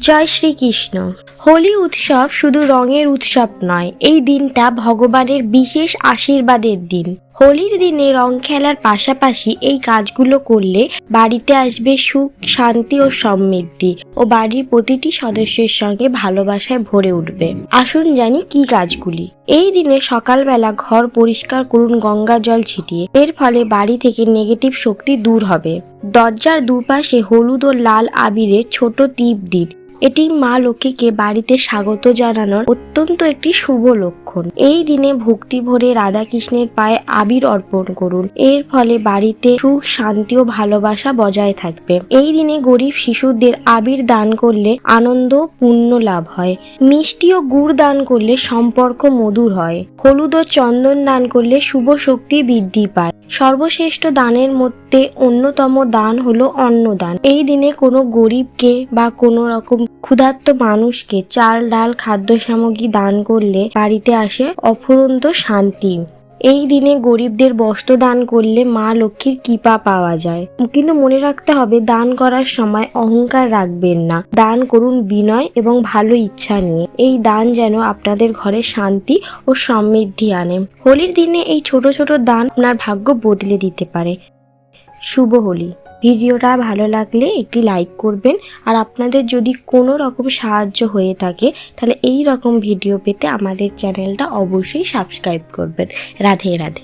জয় শ্রীকৃষ্ণ। হোলি উৎসব শুধু রঙের উৎসব নয়, এই দিনটা ভগবানের বিশেষ আশীর্বাদের দিন। হোলির দিনে রং খেলার পাশাপাশি এই কাজগুলো করলে বাড়িতে আসবে সুখ, শান্তি ও সমৃদ্ধি, ও বাড়ির প্রতিটি সদস্যের সঙ্গে ভালোবাসায় ভরে উঠবে। আসুন জানি কি কাজগুলি। এই দিনে সকালবেলা ঘর পরিষ্কার করুন গঙ্গা জল ছিটিয়ে, এর ফলে বাড়ি থেকে নেগেটিভ শক্তি দূর হবে। দরজার দুপাশে হলুদ ও লাল আবিরের ছোট টিপ দিন, এটি মা লক্ষ্মীকে বাড়িতে স্বাগত জানানোর অত্যন্ত একটি শুভ লক্ষণ। এই দিনে ভক্তি ভরে রাধা কৃষ্ণের পায়ে আবির অর্পণ করুন, এর ফলে বাড়িতে সুখ, শান্তি ও ভালোবাসা বজায় থাকবে। এই দিনে গরিব শিশুদের আবির দান করলে আনন্দ, পুণ্য লাভ হয়। মিষ্টি ও গুড় দান করলে সম্পর্ক মধুর হয়। হলুদ ও চন্দন দান করলে শুভ শক্তি বৃদ্ধি পায়। সর্বশ্রেষ্ঠ দানের মধ্যে অন্যতম দান হলো অন্নদান। এই দিনে কোনো গরিবকে বা কোনো রকম ক্ষুধার্ত মানুষকে চাল, ডাল, খাদ্য সামগ্রী দান করলে বাড়িতে আসে অফুরন্ত শান্তি। এই দিনে গরিবদের বস্ত্র দান করলে মা লক্ষ্মীর কৃপা পাওয়া যায়। কিন্তু মনে রাখতে হবে, দান করার সময় অহংকার রাখবেন না। দান করুন বিনয় এবং ভালো ইচ্ছা নিয়ে। এই দান যেন আপনাদের ঘরে শান্তি ও সমৃদ্ধি আনে। হোলির দিনে এই ছোট ছোট দান আপনার ভাগ্য বদলে দিতে পারে। শুভ হোলি। ভিডিওটা ভালো লাগলে একটি লাইক করবেন, আর আপনাদের যদি কোনো রকম সাহায্য হয়ে থাকে তাহলে এই রকম ভিডিও পেতে আমাদের চ্যানেলটা অবশ্যই সাবস্ক্রাইব করবেন। রাধে রাধে।